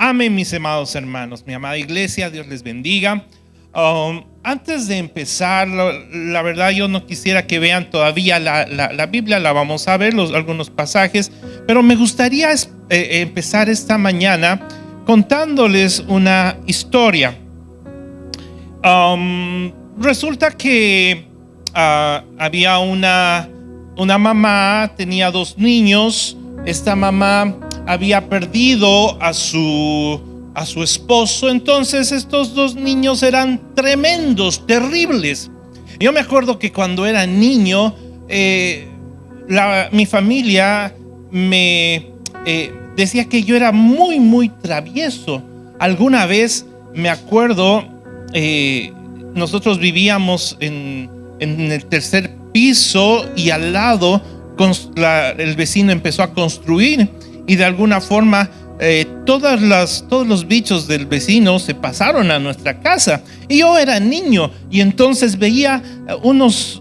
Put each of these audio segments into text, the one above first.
Amén, mis amados hermanos, mi amada iglesia, Dios les bendiga. Antes de empezar, la verdad yo no quisiera que vean todavía la Biblia, la vamos a ver, algunos pasajes, pero me gustaría empezar esta mañana contándoles una historia. Resulta que había una mamá, tenía 2 niños. Esta mamá había perdido a su esposo. Entonces estos 2 niños eran tremendos, terribles. Yo me acuerdo que cuando era niño, mi familia me decía que yo era muy, muy travieso. Alguna vez me acuerdo, nosotros vivíamos en el 3er piso y al lado el vecino empezó a construir y de alguna forma todos los bichos del vecino se pasaron a nuestra casa y yo era niño y entonces veía unos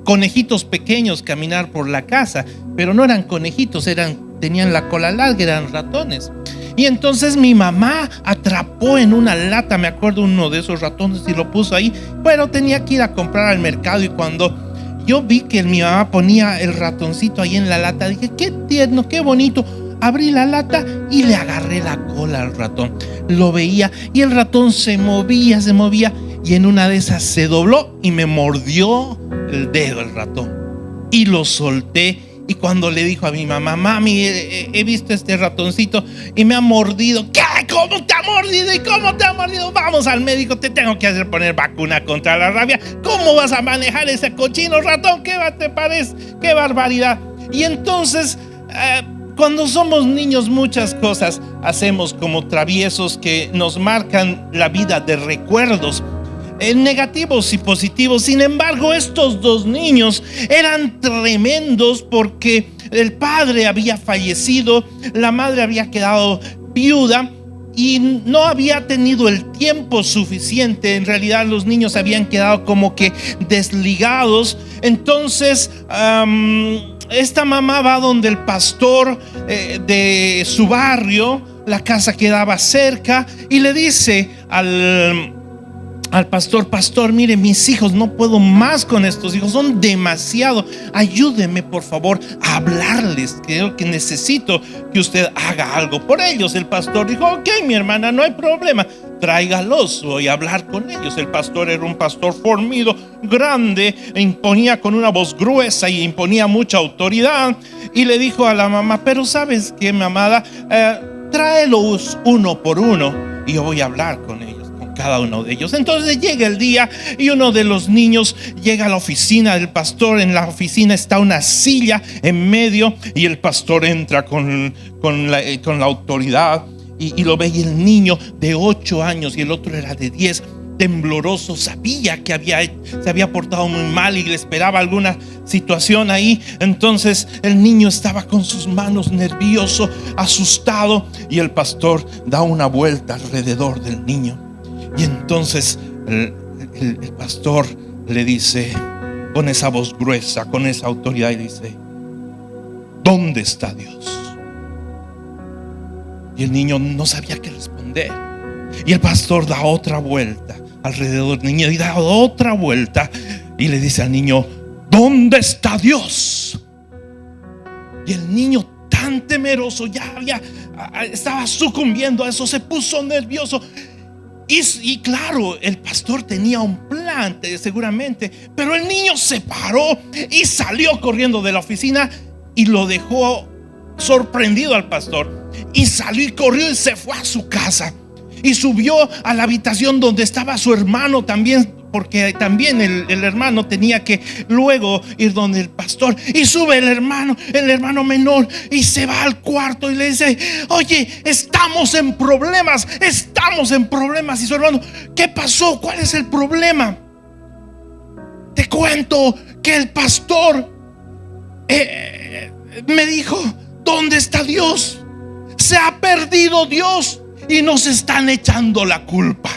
conejitos pequeños caminar por la casa, pero no eran conejitos, tenían la cola larga, eran ratones. Y entonces mi mamá atrapó en una lata, me acuerdo, uno de esos ratones y lo puso ahí, pero tenía que ir a comprar al mercado y cuando yo vi que mi mamá ponía el ratoncito ahí en la lata, dije, qué tierno, qué bonito. Abrí la lata y le agarré la cola al ratón. Lo veía y el ratón se movía y en una de esas se dobló y me mordió el dedo el ratón. Y lo solté. Y cuando le dijo a mi mamá, mami, he visto este ratoncito y me ha mordido. ¿Qué? ¿Cómo te ha mordido? ¿Y cómo te ha mordido? Vamos al médico, te tengo que hacer poner vacuna contra la rabia. ¿Cómo vas a manejar ese cochino ratón? ¿Qué te parece? ¡Qué barbaridad! Y entonces, cuando somos niños, muchas cosas hacemos como traviesos que nos marcan la vida de recuerdos. Negativos y positivos. Sin embargo, estos 2 niños eran tremendos porque el padre había fallecido, la madre había quedado viuda y no había tenido el tiempo suficiente. En realidad los niños habían quedado como que desligados. Entonces esta mamá va donde el pastor de su barrio, la casa quedaba cerca, y le dice al pastor, mire, mis hijos, no puedo más con estos hijos, son demasiado, ayúdeme por favor a hablarles, creo que necesito que usted haga algo por ellos. El pastor dijo, ok, mi hermana, no hay problema, tráigalos, voy a hablar con ellos. El pastor era un pastor fornido, grande, imponía con una voz gruesa y imponía mucha autoridad, y le dijo a la mamá, pero ¿sabes qué, mi amada? Tráelos uno por uno y yo voy a hablar con ellos, cada uno de ellos. Entonces llega el día y uno de los niños llega a la oficina del pastor. En la oficina está una silla en medio y el pastor entra con la autoridad y lo ve, y el niño de 8 años y el otro era de 10, tembloroso, sabía que se había portado muy mal y le esperaba alguna situación ahí. Entonces el niño estaba con sus manos, nervioso, asustado, y el pastor da una vuelta alrededor del niño. Y entonces el pastor le dice con esa voz gruesa, con esa autoridad, y dice, ¿dónde está Dios? Y el niño no sabía qué responder. Y el pastor da otra vuelta alrededor del niño y da otra vuelta y le dice al niño, ¿dónde está Dios? Y el niño, tan temeroso, ya estaba sucumbiendo a eso, se puso nervioso. Y claro, el pastor tenía un plan seguramente, pero el niño se paró y salió corriendo de la oficina y lo dejó sorprendido al pastor, y salió y corrió y se fue a su casa y subió a la habitación donde estaba su hermano también, porque también el hermano tenía que luego ir donde el pastor, y sube el hermano menor y se va al cuarto y le dice, oye, estamos en problemas. Y su hermano, ¿qué pasó? ¿Cuál es el problema? Te cuento que el pastor me dijo, ¿dónde está Dios? Se ha perdido Dios y nos están echando la culpa.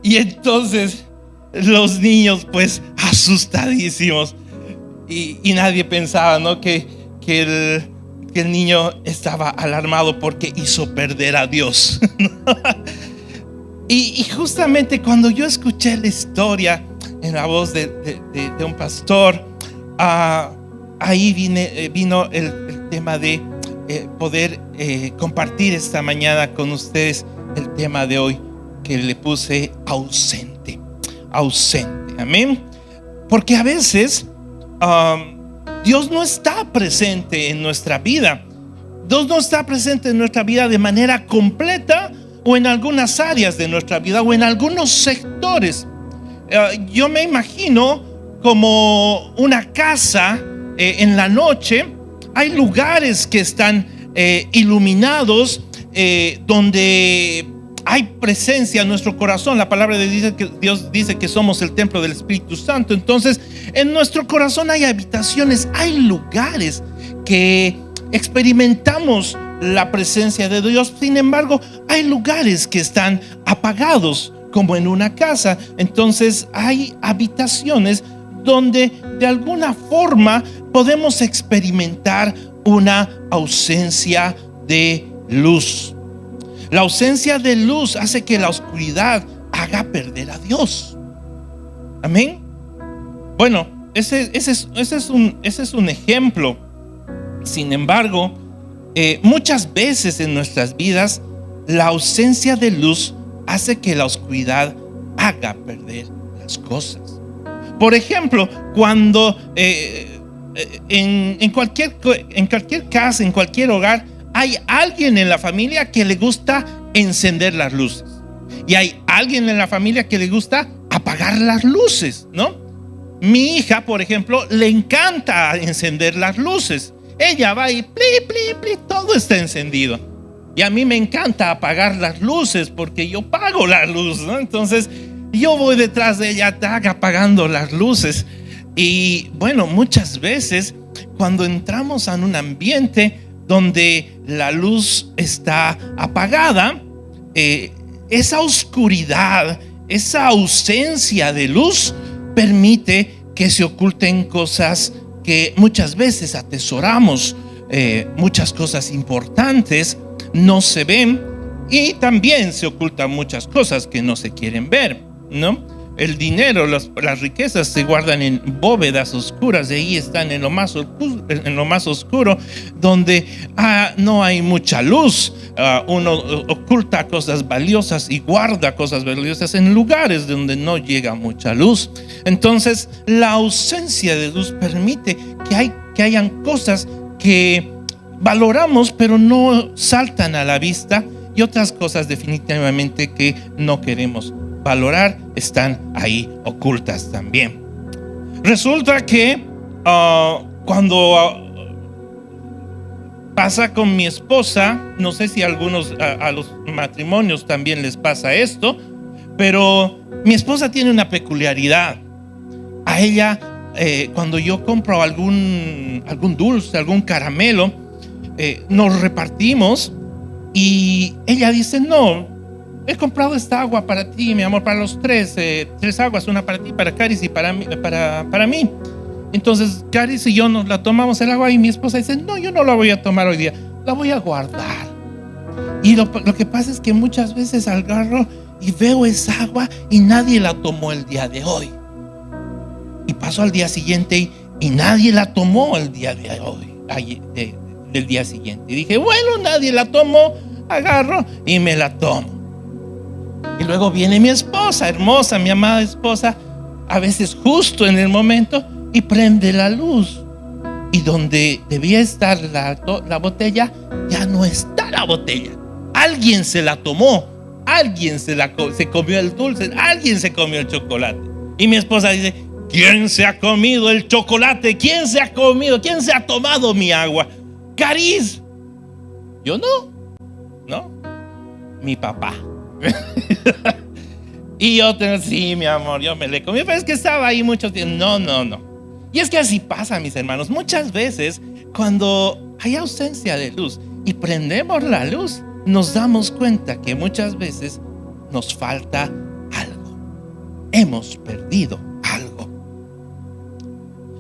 Y entonces los niños, pues asustadísimos, y nadie pensaba, ¿no? que que el niño estaba alarmado porque hizo perder a Dios. Y justamente cuando yo escuché la historia en la voz de un pastor, ahí vino el tema de poder compartir esta mañana con ustedes el tema de hoy, que le puse ausente. Amén. Porque a veces Dios no está presente en nuestra vida. Dios no está presente en nuestra vida de manera completa, o en algunas áreas de nuestra vida, o en algunos sectores. Yo me imagino como una casa en la noche. Hay lugares que están iluminados, donde hay presencia en nuestro corazón. La palabra de Dios dice que somos el templo del Espíritu Santo. Entonces, en nuestro corazón hay habitaciones, hay lugares que experimentamos la presencia de Dios. Sin embargo, hay lugares que están apagados, como en una casa. Entonces hay habitaciones donde de alguna forma podemos experimentar una ausencia de luz. La ausencia de luz hace que la oscuridad haga perder a Dios. Amén. Bueno, ese es un ejemplo. Sin embargo, muchas veces en nuestras vidas la ausencia de luz hace que la oscuridad haga perder las cosas. Por ejemplo, cuando en cualquier casa, en cualquier hogar, hay alguien en la familia que le gusta encender las luces, y hay alguien en la familia que le gusta apagar las luces, ¿no? Mi hija, por ejemplo, le encanta encender las luces. Ella va y pli, pli, pli, todo está encendido. Y a mí me encanta apagar las luces porque yo pago la luz, ¿no? Entonces yo voy detrás de ella apagando las luces. Y bueno, muchas veces cuando entramos en un ambiente donde la luz está apagada, esa oscuridad, esa ausencia de luz permite que se oculten cosas que muchas veces atesoramos. Muchas cosas importantes no se ven, y también se ocultan muchas cosas que no se quieren ver, ¿no? El dinero, las riquezas se guardan en bóvedas oscuras, de ahí están en lo más oscuro, donde no hay mucha luz. Uno oculta cosas valiosas y guarda cosas valiosas en lugares donde no llega mucha luz. Entonces, la ausencia de luz permite que hayan cosas que valoramos pero no saltan a la vista, y otras cosas definitivamente que no queremos valorar están ahí ocultas también. Resulta que cuando pasa con mi esposa, no sé si a los matrimonios también les pasa esto, pero mi esposa tiene una peculiaridad. A ella, cuando yo compro algún dulce, algún caramelo, nos repartimos, y ella dice: no, he comprado esta agua para ti, mi amor, para los tres aguas, una para ti, para Caris y para mí. Entonces Caris y yo nos la tomamos el agua, y mi esposa dice: no, yo no la voy a tomar hoy día, la voy a guardar. Y lo que pasa es que muchas veces agarro y veo esa agua y nadie la tomó el día de hoy, y paso al día siguiente y nadie la tomó el día de hoy, del día siguiente. Y dije: bueno, nadie la tomó, agarro y me la tomo. Y luego viene mi esposa hermosa, mi amada esposa, a veces justo en el momento, y prende la luz, y donde debía estar la botella, ya no está la botella. Alguien se la tomó, alguien se comió el dulce, alguien se comió el chocolate. Y mi esposa dice: ¿quién se ha comido el chocolate? ¿Quién se ha tomado mi agua? Caris. Yo no, mi papá. Y yo sí, mi amor, yo me le comí, pero es que estaba ahí mucho tiempo. No. Y es que así pasa, mis hermanos. Muchas veces cuando hay ausencia de luz y prendemos la luz, nos damos cuenta que muchas veces nos falta algo. Hemos perdido algo.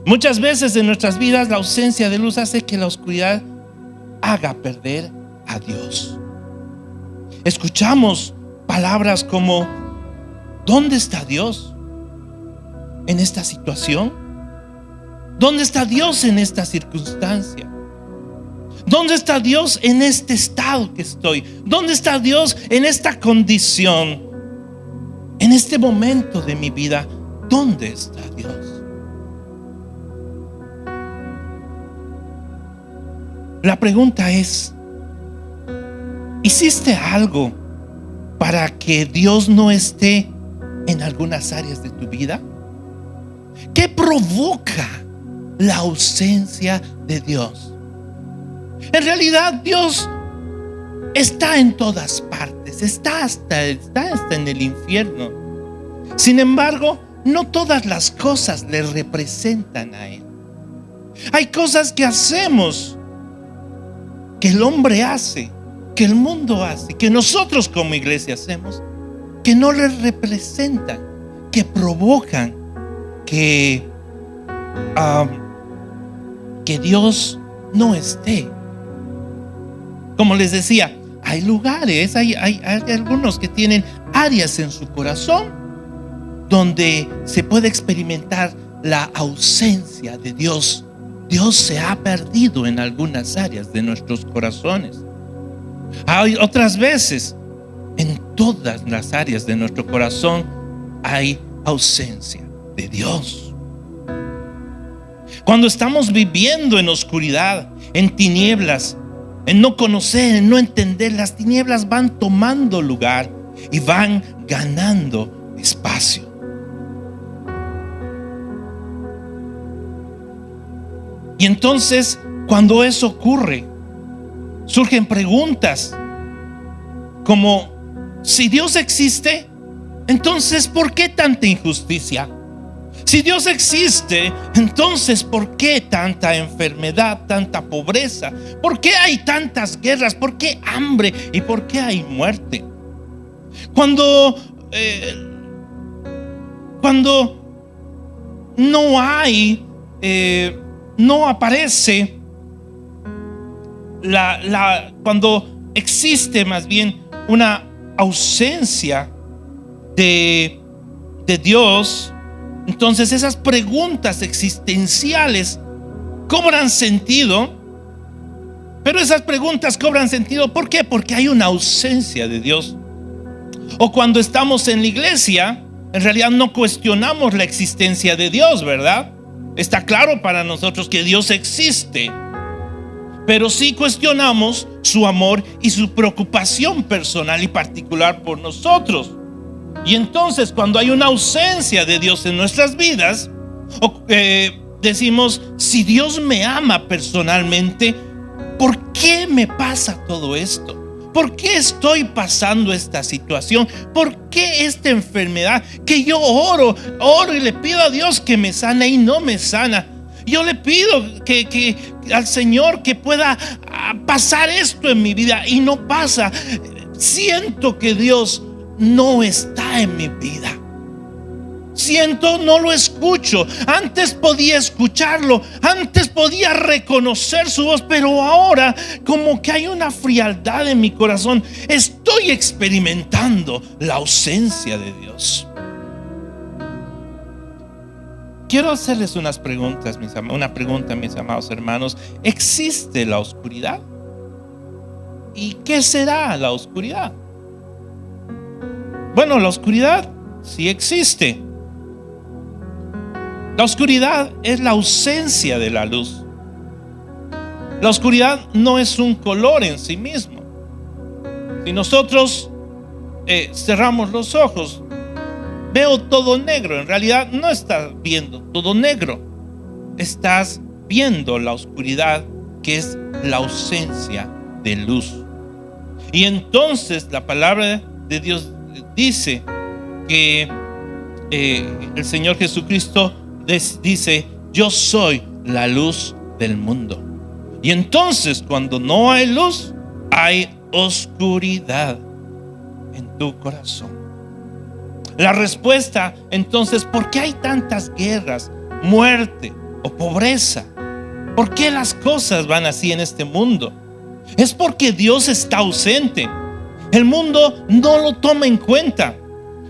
Muchas veces en nuestras vidas la ausencia de luz hace que la oscuridad haga perder a Dios. Escuchamos palabras como: ¿dónde está Dios en esta situación? ¿Dónde está Dios en esta circunstancia? ¿Dónde está Dios en este estado que estoy? ¿Dónde está Dios en esta condición? En este momento de mi vida, ¿dónde está Dios? La pregunta es: ¿hiciste algo para que Dios no esté en algunas áreas de tu vida? ¿Qué provoca la ausencia de Dios? En realidad, Dios está en todas partes, está hasta en el infierno. Sin embargo, no todas las cosas le representan a Él. Hay cosas que hacemos, que el hombre hace, que el mundo hace, que nosotros como iglesia hacemos, que no le representan, que provocan que Dios no esté. Como les decía, hay lugares, hay algunos que tienen áreas en su corazón donde se puede experimentar la ausencia de Dios. Dios se ha perdido en algunas áreas de nuestros corazones. Hay otras veces, en todas las áreas de nuestro corazón hay ausencia de Dios. Cuando estamos viviendo en oscuridad, en tinieblas, en no conocer, en no entender, las tinieblas van tomando lugar y van ganando espacio. Y entonces, cuando eso ocurre, surgen preguntas como: si Dios existe, entonces ¿por qué tanta injusticia? Si Dios existe, entonces ¿por qué tanta enfermedad, tanta pobreza? ¿Por qué hay tantas guerras? ¿Por qué hambre? ¿Y por qué hay muerte? Cuando no hay, no aparece cuando existe más bien una ausencia de Dios, entonces esas preguntas existenciales cobran sentido. Pero esas preguntas cobran sentido, ¿por qué? Porque hay una ausencia de Dios. O cuando estamos en la iglesia, en realidad no cuestionamos la existencia de Dios, ¿verdad? Está claro para nosotros que Dios existe, pero sí cuestionamos su amor y su preocupación personal y particular por nosotros. Y entonces, cuando hay una ausencia de Dios en nuestras vidas, decimos: si Dios me ama personalmente, ¿por qué me pasa todo esto? ¿Por qué estoy pasando esta situación? ¿Por qué esta enfermedad que yo oro y le pido a Dios que me sane y no me sana? Yo le pido que al Señor que pueda pasar esto en mi vida y no pasa. Siento que Dios no está en mi vida. Siento, no lo escucho. Antes podía escucharlo, antes podía reconocer su voz, pero ahora como que hay una frialdad en mi corazón. Estoy experimentando la ausencia de Dios. Quiero hacerles unas preguntas, una pregunta, mis amados hermanos. ¿Existe la oscuridad? ¿Y qué será la oscuridad? Bueno, la oscuridad sí existe. La oscuridad es la ausencia de la luz. La oscuridad no es un color en sí mismo. Si nosotros cerramos los ojos, veo todo negro. En realidad no estás viendo todo negro. Estás viendo la oscuridad, que es la ausencia de luz. Y entonces la palabra de Dios dice que el Señor Jesucristo dice: yo soy la luz del mundo. Y entonces, cuando no hay luz, hay oscuridad en tu corazón. La respuesta entonces: ¿por qué hay tantas guerras, muerte, o pobreza. ¿Por qué las cosas van así en este mundo? Es porque Dios está ausente. El mundo no lo toma en cuenta.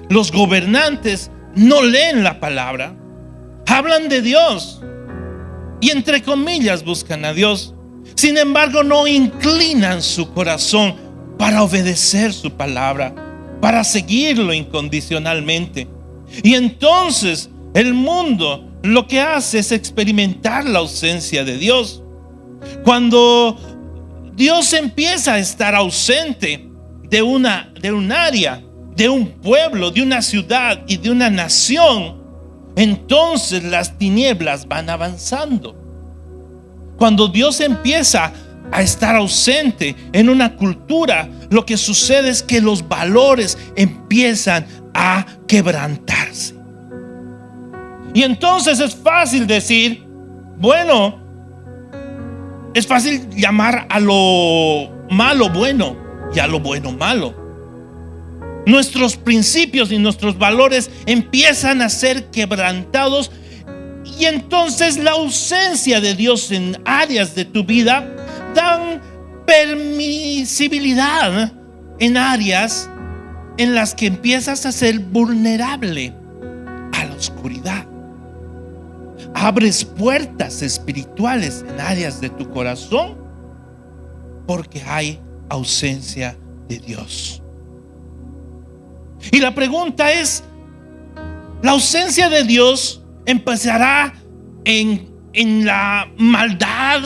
Los gobernantes no leen la palabra. Hablan de Dios y entre comillas buscan a Dios. Sin embargo, no inclinan su corazón para obedecer su palabra, para seguirlo incondicionalmente. Y entonces el mundo lo que hace es experimentar la ausencia de Dios. Cuando Dios empieza a estar ausente de un área, de un pueblo, de una ciudad y de una nación, entonces las tinieblas van avanzando. Cuando Dios empieza a estar ausente en una cultura, lo que sucede es que los valores empiezan a quebrantarse. Y entonces es fácil decir, bueno, es fácil llamar a lo malo bueno y a lo bueno malo. Nuestros principios y nuestros valores empiezan a ser quebrantados, y entonces la ausencia de Dios en áreas de tu vida dan permisibilidad en áreas en las que empiezas a ser vulnerable a la oscuridad. Abres puertas espirituales en áreas de tu corazón porque hay ausencia de Dios. Y la pregunta es, ¿la ausencia de Dios empezará en la maldad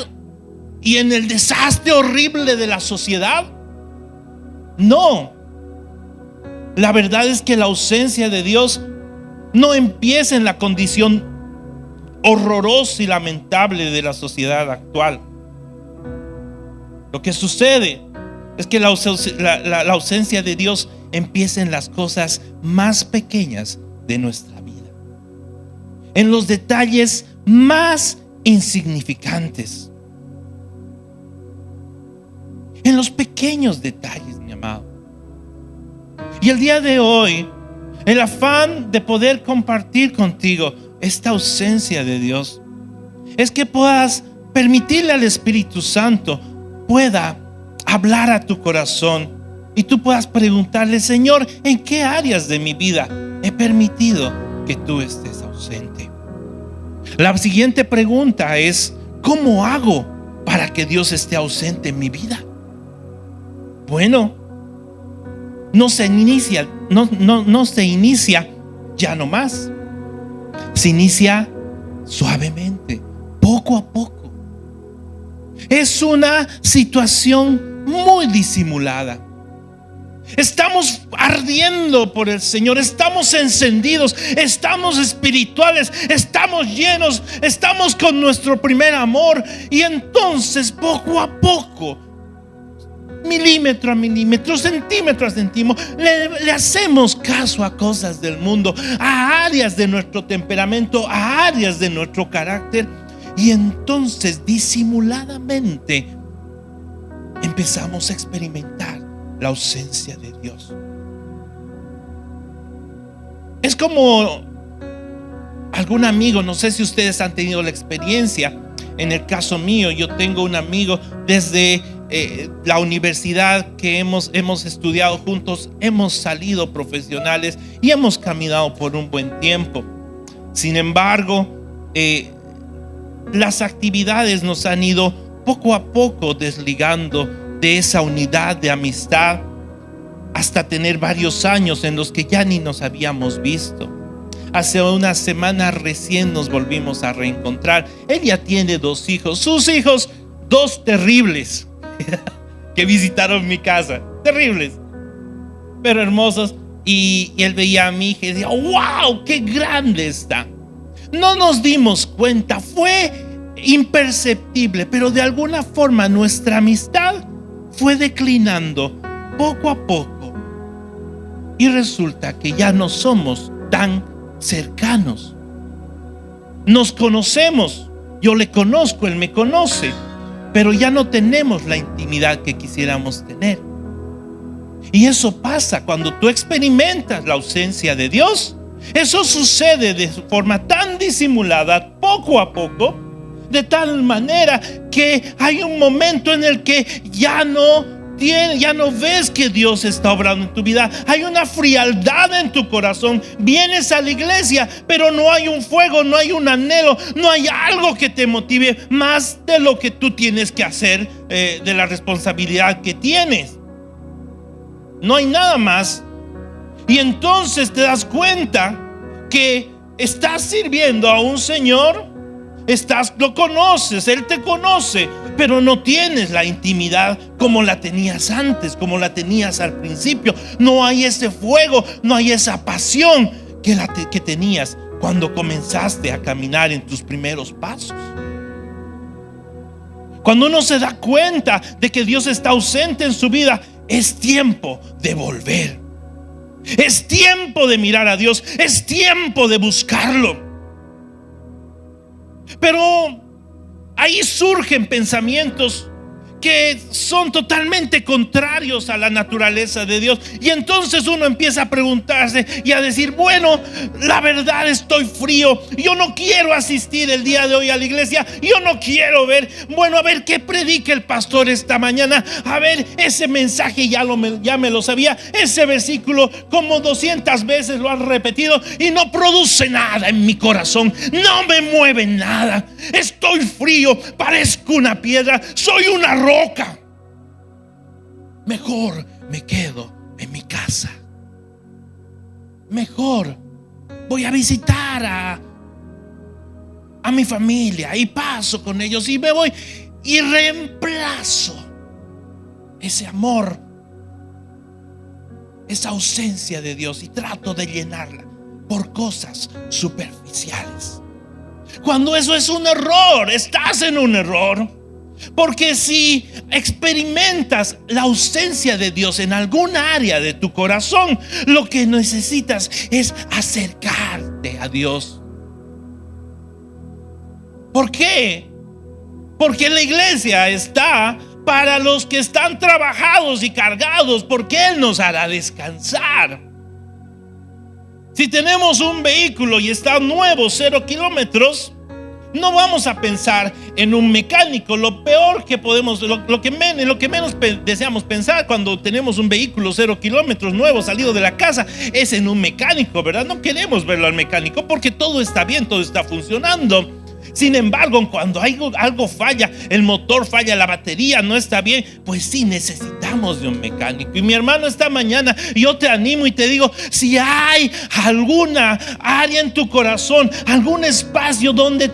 y en el desastre horrible de la sociedad? No. La verdad es que la ausencia de Dios no empieza en la condición horrorosa y lamentable de la sociedad actual. Lo que sucede es que la ausencia de Dios empieza en las cosas más pequeñas de nuestra vida, en los detalles más insignificantes, en los pequeños detalles, mi amado. Y el día de hoy, el afán de poder compartir contigo esta ausencia de Dios es que puedas permitirle al Espíritu Santo pueda hablar a tu corazón y tú puedas preguntarle: Señor, ¿en qué áreas de mi vida he permitido que tú estés ausente? La siguiente pregunta es: ¿cómo hago para que Dios esté ausente en mi vida? Bueno, no se inicia ya no más. Se inicia suavemente, poco a poco. Es una situación muy disimulada. Estamos ardiendo por el Señor, estamos encendidos, estamos espirituales, estamos llenos, estamos con nuestro primer amor. Y entonces poco a poco, milímetro a milímetro, centímetro a centímetro, le hacemos caso a cosas del mundo, a áreas de nuestro temperamento, a áreas de nuestro carácter. Y entonces disimuladamente empezamos a experimentar la ausencia de Dios. Es como algún amigo, no sé si ustedes han tenido la experiencia. En el caso mío, yo tengo un amigo desde la universidad que hemos estudiado juntos, hemos salido profesionales y hemos caminado por un buen tiempo. Sin embargo, las actividades nos han ido poco a poco desligando de esa unidad de amistad, hasta tener varios años en los que ya ni nos habíamos visto. Hace unas semanas recién nos volvimos a reencontrar. Él ya tiene 2 hijos, sus hijos, 2 terribles que visitaron mi casa, terribles pero hermosos. Y él veía a mi hija y decía: ¡wow! ¡Qué grande está! No nos dimos cuenta, fue imperceptible, pero de alguna forma nuestra amistad fue declinando poco a poco. Y resulta que ya no somos tan cercanos. Nos conocemos, yo le conozco, él me conoce, pero ya no tenemos la intimidad que quisiéramos tener. Y eso pasa cuando tú experimentas la ausencia de Dios. Eso sucede de forma tan disimulada, poco a poco, de tal manera que hay un momento en el que ya no ves que Dios está obrando en tu vida. Hay una frialdad en tu corazón. Vienes a la iglesia, pero no hay un fuego, no hay un anhelo, no hay algo que te motive más de lo que tú tienes que hacer, de la responsabilidad que tienes. No hay nada más. Y entonces te das cuenta que estás sirviendo a un Señor, lo conoces, Él te conoce, pero no tienes la intimidad como la tenías antes, como la tenías al principio. No hay ese fuego, no hay esa pasión que tenías cuando comenzaste a caminar en tus primeros pasos. Cuando uno se da cuenta de que Dios está ausente en su vida, es tiempo de volver. Es tiempo de mirar a Dios. Es tiempo de buscarlo. Pero ahí surgen pensamientos que son totalmente contrarios a la naturaleza de Dios. Y entonces uno empieza a preguntarse y a decir: bueno, la verdad, estoy frío, yo no quiero asistir el día de hoy a la iglesia, yo no quiero ver. Bueno, a ver qué predica el pastor esta mañana. A ver, ese mensaje ya me lo sabía. Ese versículo como 200 veces lo han repetido y no produce nada en mi corazón, no me mueve nada. Estoy frío, parezco una piedra, soy una roca. Mejor me quedo en mi casa. Mejor voy a visitar a mi familia y paso con ellos y me voy y reemplazo ese amor, esa ausencia de Dios, y trato de llenarla por cosas superficiales. Cuando eso es un error, estás en un error. Porque si experimentas la ausencia de Dios en algún área de tu corazón, lo que necesitas es acercarte a Dios. ¿Por qué? Porque la iglesia está para los que están trabajados y cargados, porque Él nos hará descansar. Si tenemos un vehículo y está nuevo, 0 kilómetros, no vamos a pensar en un mecánico. Lo peor que podemos, lo que menos deseamos pensar cuando tenemos un vehículo 0 kilómetros nuevo salido de la casa es en un mecánico, ¿verdad? No queremos verlo al mecánico porque todo está bien, todo está funcionando. Sin embargo, cuando algo falla, el motor falla, la batería no está bien, pues sí necesitamos de un mecánico. Y mi hermano, esta mañana yo te animo y te digo: si hay alguna área en tu corazón, algún espacio donde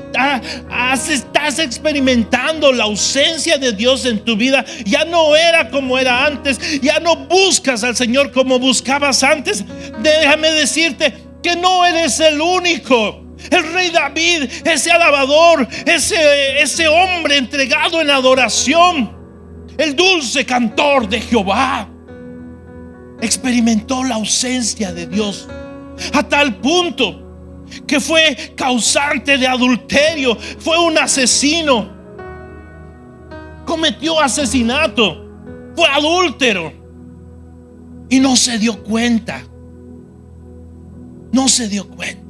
estás experimentando la ausencia de Dios en tu vida, ya no era como era antes, ya no buscas al Señor como buscabas antes, déjame decirte que no eres el único. El rey David, ese alabador, ese hombre entregado en adoración, el dulce cantor de Jehová, experimentó la ausencia de Dios a tal punto que fue causante de adulterio, fue un asesino, cometió asesinato, fue adúltero y no se dio cuenta. No se dio cuenta.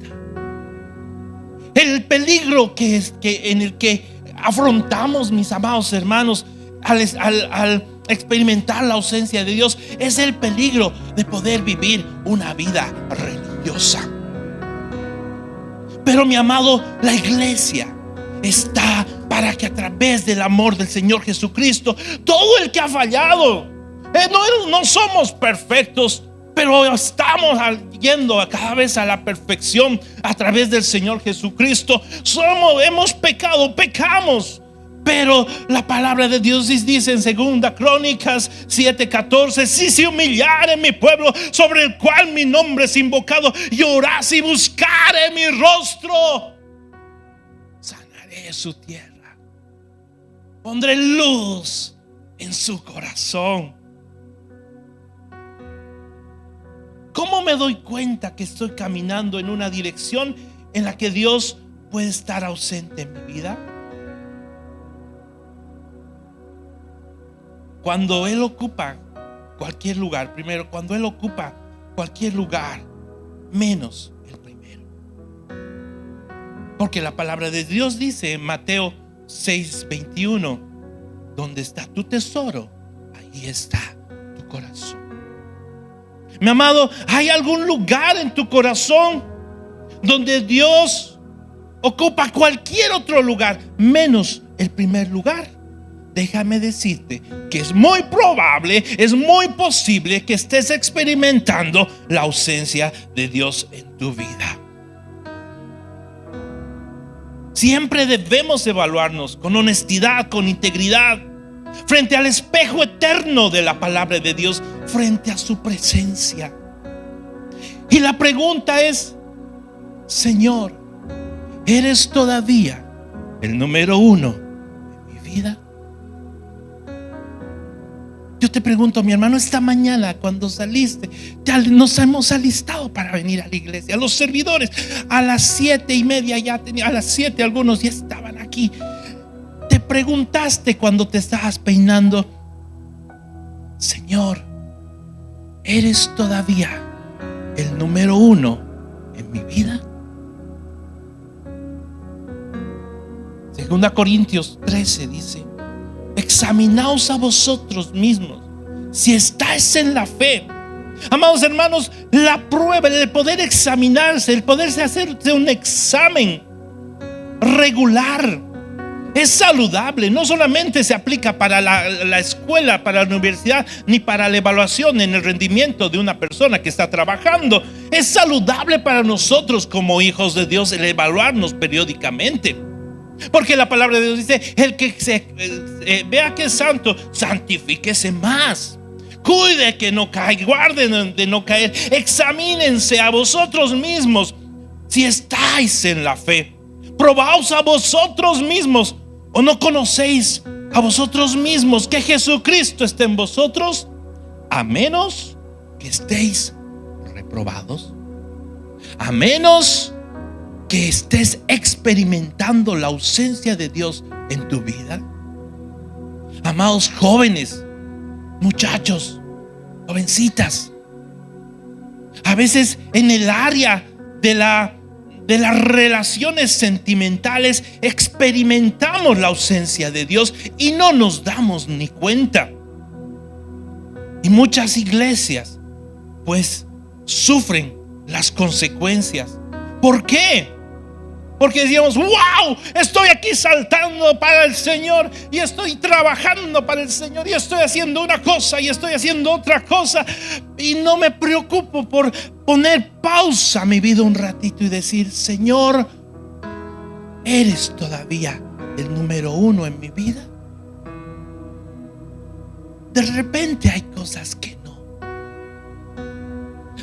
El peligro en el que afrontamos, mis amados hermanos, al experimentar la ausencia de Dios, es el peligro de poder vivir una vida religiosa. Pero, mi amado, la iglesia está para que a través del amor del Señor Jesucristo, todo el que ha fallado, no somos perfectos, pero estamos yendo cada vez a la perfección a través del Señor Jesucristo. Hemos pecado, pecamos, pero la palabra de Dios dice en 2 Crónicas 7:14: si se humillare mi pueblo, sobre el cual mi nombre es invocado, y orase y buscare mi rostro, sanaré su tierra, pondré luz en su corazón. ¿Cómo me doy cuenta que estoy caminando en una dirección en la que Dios puede estar ausente en mi vida? Cuando Él ocupa cualquier lugar, primero, cuando Él ocupa cualquier lugar menos el primero. Porque la palabra de Dios dice en Mateo 6:21, donde está tu tesoro, ahí está tu corazón. Mi amado, ¿hay algún lugar en tu corazón donde Dios ocupa cualquier otro lugar menos el primer lugar? Déjame decirte que es muy probable, es muy posible que estés experimentando la ausencia de Dios en tu vida. Siempre debemos evaluarnos con honestidad, con integridad, frente al espejo eterno de la palabra de Dios, frente a su presencia. Y la pregunta es: Señor, ¿eres todavía el número uno en mi vida? Yo te pregunto, mi hermano, esta mañana cuando saliste, ya nos hemos alistado para venir a la iglesia. Los servidores a las 7:30 ya tenían, a las 7 algunos ya estaban aquí. Te preguntaste cuando te estabas peinando: Señor, ¿eres todavía el número uno en mi vida? 2 Corintios 13 dice: examinaos a vosotros mismos si estáis en la fe. Amados hermanos, la prueba, el poder examinarse, el poderse hacerse un examen regular, es saludable. No solamente se aplica para la escuela, para la universidad, ni para la evaluación en el rendimiento de una persona que está trabajando. Es saludable para nosotros como hijos de Dios el evaluarnos periódicamente. Porque la palabra de Dios dice: el que vea que es santo, santifíquese más. Cuide que no caiga, guarden de no caer. Examínense a vosotros mismos si estáis en la fe. Probaos a vosotros mismos. ¿O no conocéis a vosotros mismos que Jesucristo está en vosotros? A menos que estéis reprobados. A menos que estés experimentando la ausencia de Dios en tu vida. Amados jóvenes, muchachos, jovencitas, a veces en el área de las relaciones sentimentales experimentamos la ausencia de Dios y no nos damos ni cuenta. Y muchas iglesias pues sufren las consecuencias. ¿Por qué? Porque decíamos: wow, estoy aquí saltando para el Señor, y estoy trabajando para el Señor, y estoy haciendo una cosa y estoy haciendo otra cosa, y no me preocupo por poner pausa a mi vida un ratito y decir: Señor, ¿eres todavía el número uno en mi vida? De repente hay cosas que no.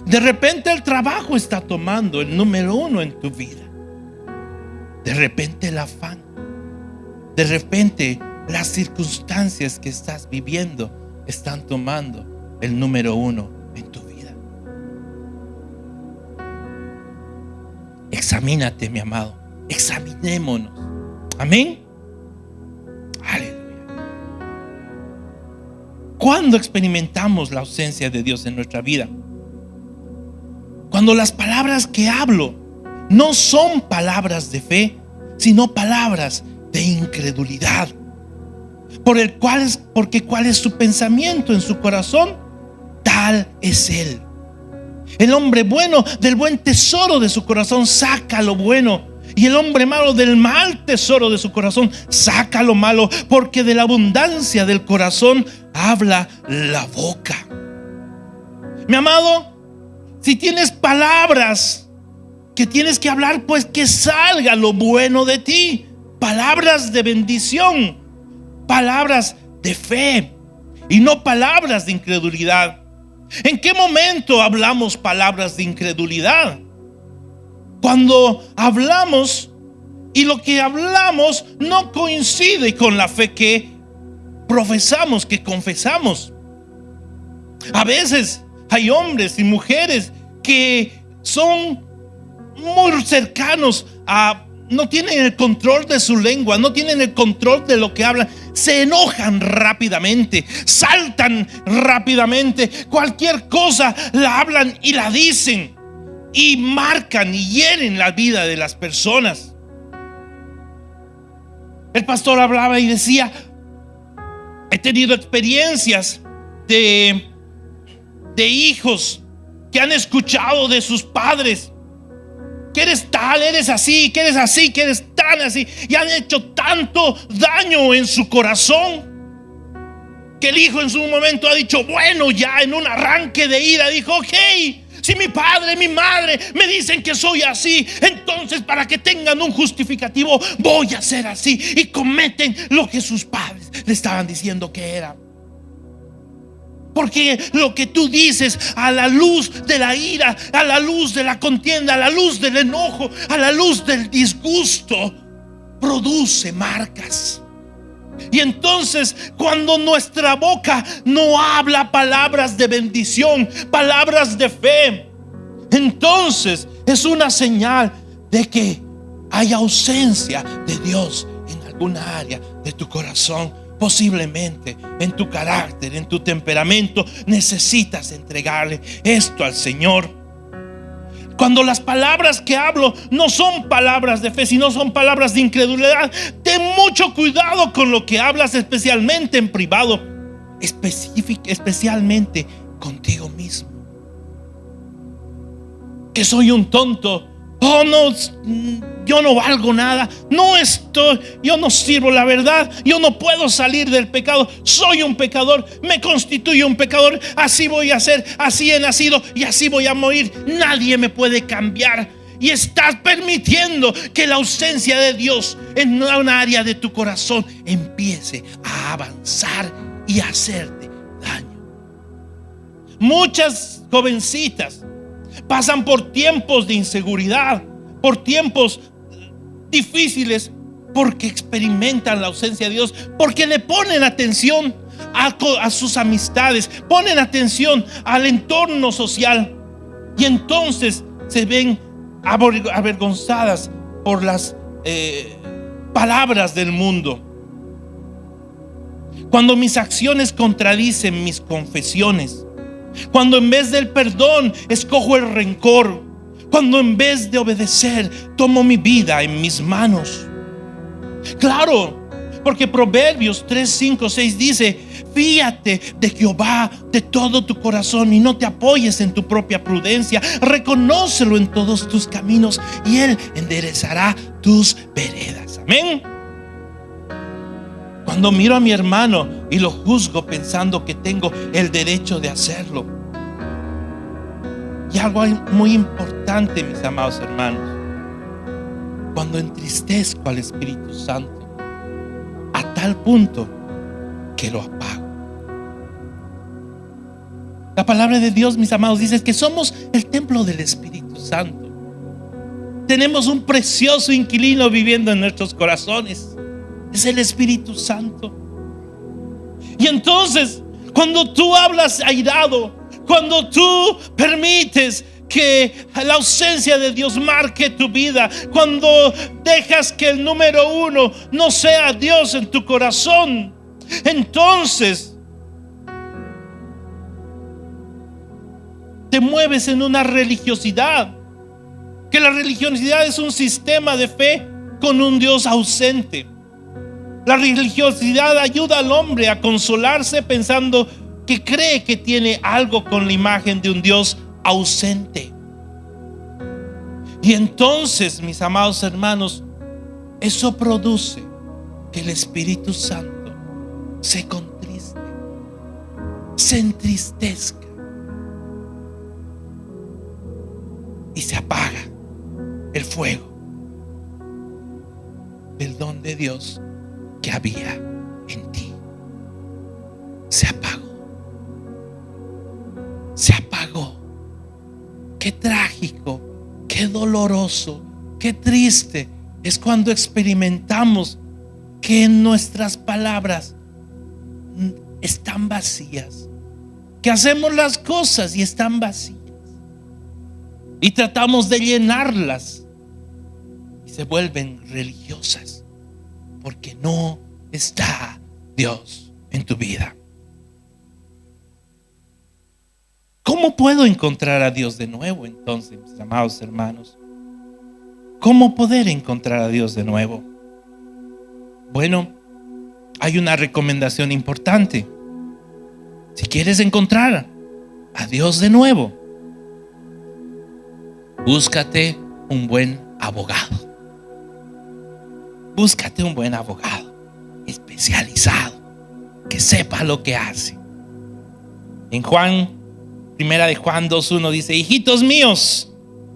De repente el trabajo está tomando el número uno en tu vida. De repente el afán, de repente las circunstancias que estás viviendo están tomando el número uno en tu vida. Examínate, mi amado. Examinémonos. Amén. Aleluya. ¿Cuándo experimentamos la ausencia de Dios en nuestra vida? Cuando las palabras que hablo no son palabras de fe, sino palabras de incredulidad. Porque cuál es su pensamiento en su corazón, tal es él. El hombre bueno del buen tesoro de su corazón saca lo bueno, y el hombre malo del mal tesoro de su corazón saca lo malo, porque de la abundancia del corazón habla la boca. Mi amado, si tienes palabras que tienes que hablar, pues que salga lo bueno de ti. Palabras de bendición, palabras de fe, y no palabras de incredulidad. ¿En qué momento hablamos palabras de incredulidad? Cuando hablamos y lo que hablamos no coincide con la fe que profesamos, que confesamos. A veces hay hombres y mujeres que son muy cercanos a, no tienen el control de su lengua, no tienen el control de lo que hablan, se enojan rápidamente, saltan rápidamente, cualquier cosa la hablan y la dicen, y marcan y hieren la vida de las personas. El pastor hablaba y decía: he tenido experiencias de hijos que han escuchado de sus padres que eres tal, eres así, que eres así, que eres tan así, y han hecho tanto daño en su corazón que el hijo en su momento ha dicho: bueno, ya en un arranque de ira dijo: ok, si mi padre, mi madre me dicen que soy así, entonces para que tengan un justificativo voy a ser así. Y cometen lo que sus padres le estaban diciendo que era. Porque lo que tú dices a la luz de la ira, a la luz de la contienda, a la luz del enojo, a la luz del disgusto, produce marcas. Y entonces, cuando nuestra boca no habla palabras de bendición, palabras de fe, entonces es una señal de que hay ausencia de Dios en alguna área de tu corazón. Posiblemente en tu carácter, en tu temperamento, necesitas entregarle esto al Señor. Cuando las palabras que hablo no son palabras de fe, sino son palabras de incredulidad, ten mucho cuidado con lo que hablas, especialmente en privado, especialmente contigo mismo. Que soy un tonto. Oh, no, yo no valgo nada. Yo no sirvo, la verdad. Yo no puedo salir del pecado. Soy un pecador, me constituyo un pecador. Así voy a ser, así he nacido y así voy a morir. Nadie me puede cambiar. Y estás permitiendo que la ausencia de Dios en una área de tu corazón empiece a avanzar y a hacerte daño. Muchas jovencitas pasan por tiempos de inseguridad, por tiempos difíciles, porque experimentan la ausencia de Dios, porque le ponen atención a sus amistades, ponen atención al entorno social, y entonces se ven avergonzadas por las palabras del mundo. Cuando mis acciones contradicen mis confesiones, cuando en vez del perdón escojo el rencor, cuando en vez de obedecer tomo mi vida en mis manos. Claro, porque Proverbios 3, 5, 6 dice: fíate de Jehová de todo tu corazón y no te apoyes en tu propia prudencia. Reconócelo en todos tus caminos y Él enderezará tus veredas. Amén. Cuando miro a mi hermano y lo juzgo pensando que tengo el derecho de hacerlo. Y algo muy importante, mis amados hermanos: cuando entristezco al Espíritu Santo a tal punto que lo apago. La palabra de Dios, mis amados, dice que somos el templo del Espíritu Santo. Tenemos un precioso inquilino viviendo en nuestros corazones. Es el Espíritu Santo. Y entonces, cuando tú hablas airado, cuando tú permites que la ausencia de Dios marque tu vida, cuando dejas que el número uno no sea Dios en tu corazón, entonces te mueves en una religiosidad, que la religiosidad es un sistema de fe con un Dios ausente. La religiosidad ayuda al hombre a consolarse pensando que cree que tiene algo con la imagen de un Dios ausente. Y entonces, mis amados hermanos, eso produce que el Espíritu Santo se contriste, se entristezca y se apaga el fuego del don de Dios que había en ti. Se apagó. Se apagó. Qué trágico, qué doloroso, qué triste es cuando experimentamos que nuestras palabras están vacías, que hacemos las cosas y están vacías y tratamos de llenarlas y se vuelven religiosas porque no está Dios en tu vida. ¿Cómo puedo encontrar a Dios de nuevo entonces, mis amados hermanos? ¿Cómo poder encontrar a Dios de nuevo? Bueno, hay una recomendación importante. Si quieres encontrar a Dios de nuevo, búscate un buen abogado. Búscate un buen abogado especializado, que sepa lo que hace. En Primera de Juan 2:1 dice: hijitos míos,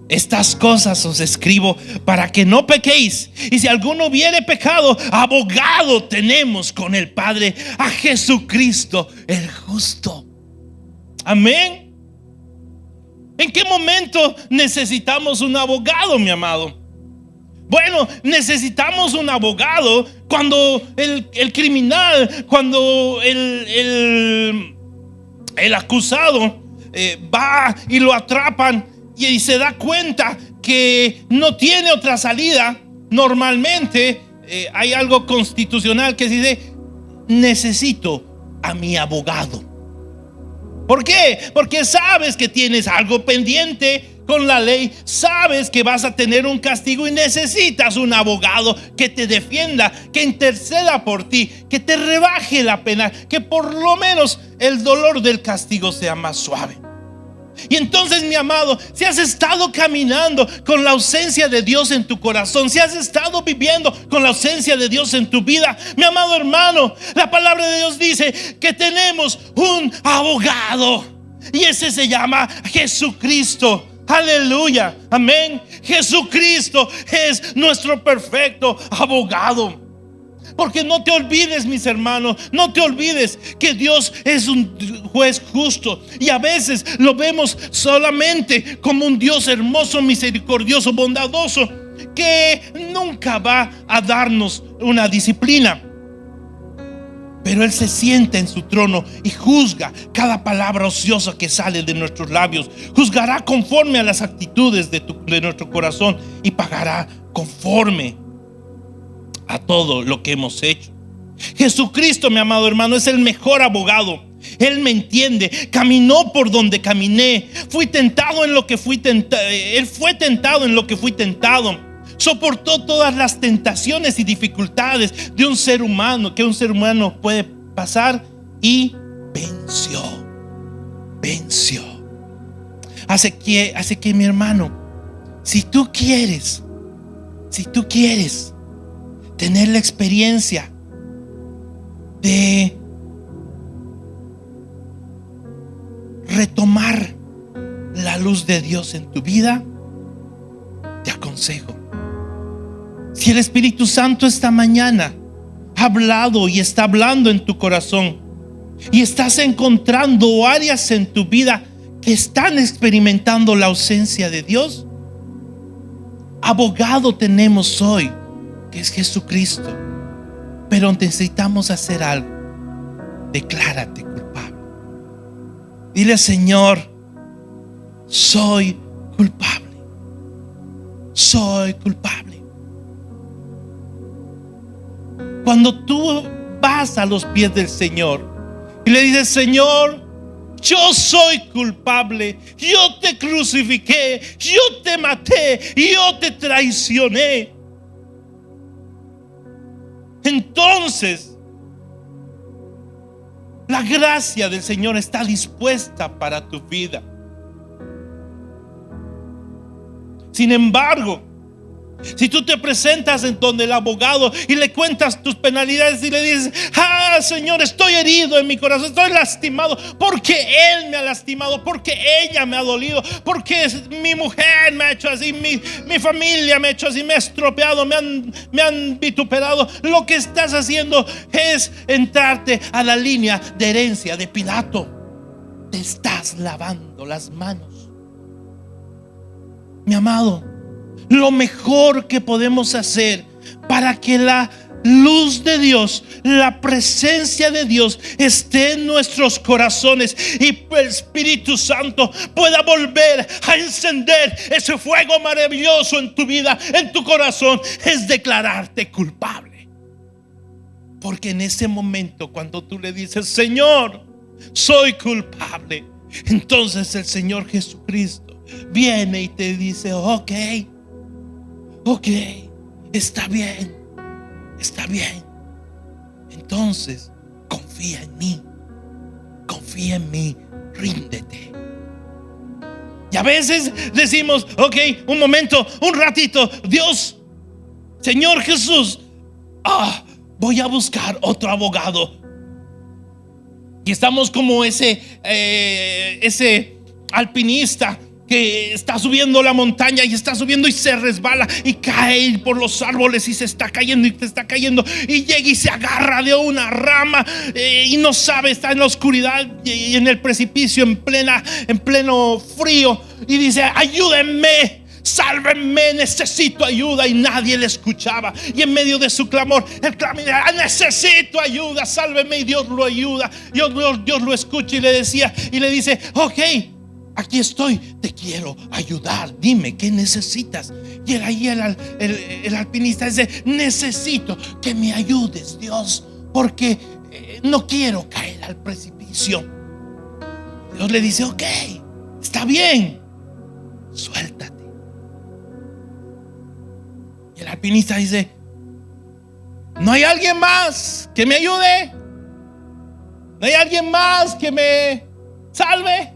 estas cosas os escribo para que no pequéis. Y si alguno hubiere pecado, abogado tenemos con el Padre, a Jesucristo el justo. Amén. ¿En qué momento necesitamos un abogado, mi amado? Bueno, necesitamos un abogado cuando el criminal, cuando el acusado va y lo atrapan y se da cuenta que no tiene otra salida. Normalmente hay algo constitucional que dice: necesito a mi abogado. ¿Por qué? Porque sabes que tienes algo pendiente con la ley, sabes que vas a tener un castigo y necesitas un abogado que te defienda, que interceda por ti, que te rebaje la pena, que por lo menos el dolor del castigo sea más suave. Y entonces, mi amado, si has estado caminando con la ausencia de Dios en tu corazón, si has estado viviendo con la ausencia de Dios en tu vida, mi amado hermano, la palabra de Dios dice que tenemos un abogado, y ese se llama Jesucristo. Aleluya, amén. Jesucristo es nuestro perfecto abogado. Porque no te olvides, mis hermanos, no te olvides que Dios es un juez justo. Y a veces lo vemos solamente como un Dios hermoso, misericordioso, bondadoso, que nunca va a darnos una disciplina. Pero Él se sienta en su trono y juzga cada palabra ociosa que sale de nuestros labios. Juzgará conforme a las actitudes de nuestro corazón y pagará conforme a todo lo que hemos hecho. Jesucristo, mi amado hermano, es el mejor abogado. Él me entiende, caminó por donde caminé, fui tentado en lo que fui tentado. Él fue tentado en lo que fui tentado. Soportó todas las tentaciones y dificultades de un ser humano, que un ser humano puede pasar, y venció. Así que mi hermano, si tú quieres tener la experiencia de retomar la luz de Dios en tu vida, te aconsejo: si el Espíritu Santo esta mañana ha hablado y está hablando en tu corazón, y estás encontrando áreas en tu vida que están experimentando la ausencia de Dios, abogado tenemos hoy, que es Jesucristo. Pero necesitamos hacer algo. Declárate culpable. Dile: Señor, soy culpable. Soy culpable. Cuando tú vas a los pies del Señor y le dices: Señor, yo soy culpable, yo te crucifiqué, yo te maté, yo te traicioné, entonces la gracia del Señor está dispuesta para tu vida. Sin embargo, si tú te presentas en donde el abogado y le cuentas tus penalidades y le dices: Señor, estoy herido en mi corazón, estoy lastimado porque Él me ha lastimado, porque ella me ha dolido, porque mi mujer me ha hecho así, mi familia me ha hecho así, me ha estropeado, me han vituperado. Lo que estás haciendo es entrarte a la línea de herencia de Pilato. Te estás lavando las manos. Mi amado, lo mejor que podemos hacer para que la luz de Dios, la presencia de Dios esté en nuestros corazones y el Espíritu Santo pueda volver a encender ese fuego maravilloso en tu vida, en tu corazón, es declararte culpable. Porque en ese momento, cuando tú le dices: Señor, soy culpable, entonces el Señor Jesucristo viene y te dice: Ok, está bien, entonces confía en mí, ríndete. Y a veces decimos, ok, un momento, un ratito, Dios, Señor Jesús, voy a buscar otro abogado. Y estamos como ese alpinista que está subiendo la montaña y está subiendo y se resbala y cae por los árboles y se está cayendo y llega y se agarra de una rama y no sabe, está en la oscuridad y en el precipicio en pleno frío y dice: ayúdenme, sálvenme, necesito ayuda. Y nadie le escuchaba, y en medio de su clamor, él clama: necesito ayuda, sálvenme. Y Dios lo ayuda, Dios lo escucha y le dice: ok, aquí estoy, te quiero ayudar, dime qué necesitas. Y el alpinista dice: necesito que me ayudes, Dios, porque no quiero caer al precipicio. Dios le dice: ok, está bien, suéltate. Y el alpinista dice: ¿no hay alguien más que me ayude? ¿No hay alguien más que me salve?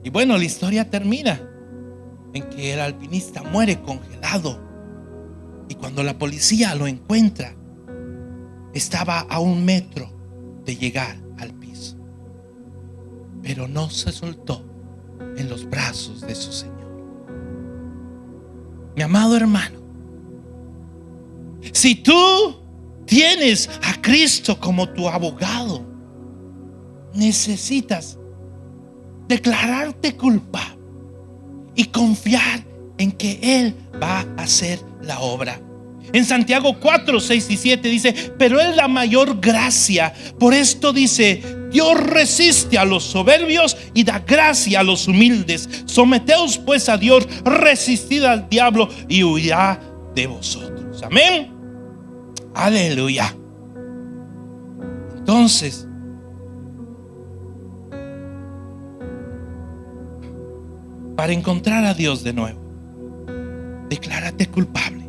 Y bueno, la historia termina en que el alpinista muere congelado. Y cuando la policía lo encuentra, estaba a 1 metro de llegar al piso, pero no se soltó en los brazos de su Señor. Mi amado hermano, si tú tienes a Cristo como tu abogado, necesitas declararte culpable y confiar en que Él va a hacer la obra. En Santiago 4, 6 y 7 dice: pero Él da mayor gracia. Por esto dice: Dios resiste a los soberbios y da gracia a los humildes. Someteos pues a Dios, resistid al diablo y huirá de vosotros. Amén. Aleluya. Entonces, para encontrar a Dios de nuevo, declárate culpable.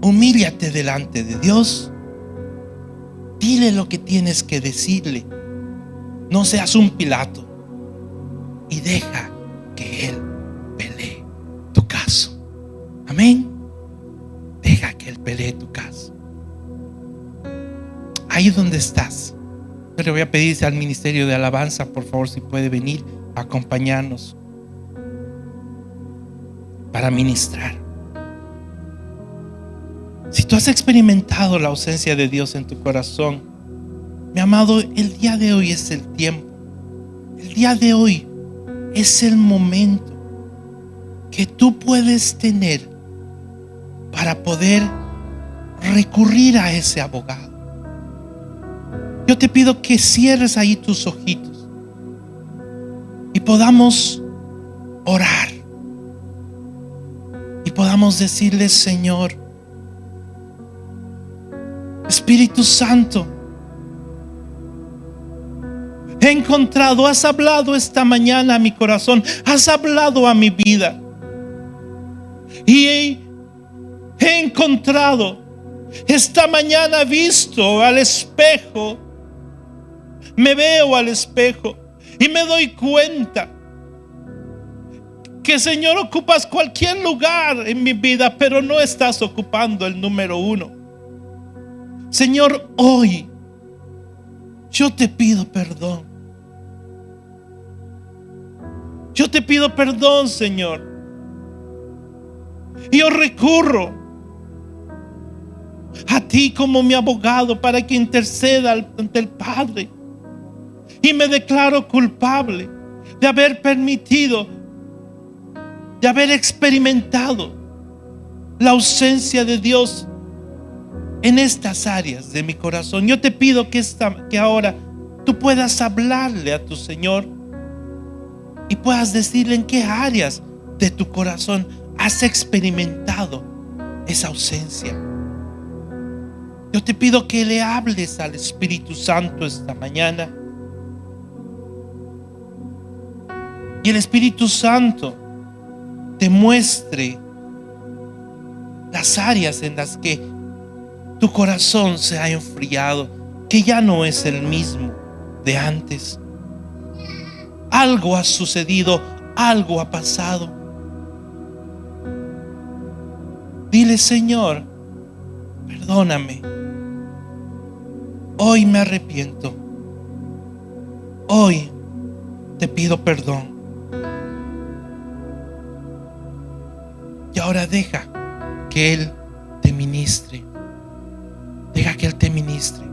Humíllate delante de Dios. Dile lo que tienes que decirle. No seas un Pilato. Y deja que Él pelee tu caso. Amén. Deja que Él pelee tu caso. Ahí donde estás, yo le voy a pedir al ministerio de alabanza, por favor, si puede venir a acompañarnos para ministrar. Si tú has experimentado la ausencia de Dios en tu corazón, mi amado, el día de hoy es el tiempo. El día de hoy es el momento que tú puedes tener para poder recurrir a ese abogado. Yo te pido que cierres ahí tus ojitos y podamos orar y podamos decirle: Señor, Espíritu Santo, he encontrado, has hablado esta mañana a mi corazón, has hablado a mi vida, y he encontrado esta mañana, visto al espejo, me veo al espejo y me doy cuenta que, Señor, ocupas cualquier lugar en mi vida, pero no estás ocupando el número 1. Señor, hoy yo te pido perdón. Yo te pido perdón, Señor. Y yo recurro a ti como mi abogado para que interceda ante el Padre. Y me declaro culpable de haber permitido, de haber experimentado la ausencia de Dios en estas áreas de mi corazón. Yo te pido que ahora tú puedas hablarle a tu Señor y puedas decirle en qué áreas de tu corazón has experimentado esa ausencia. Yo te pido que le hables al Espíritu Santo esta mañana, y el Espíritu Santo te muestre las áreas en las que tu corazón se ha enfriado, que ya no es el mismo de antes. Algo ha sucedido, algo ha pasado. Dile: Señor, perdóname. Hoy me arrepiento. Hoy te pido perdón. Y ahora deja que Él te ministre. Deja que Él te ministre.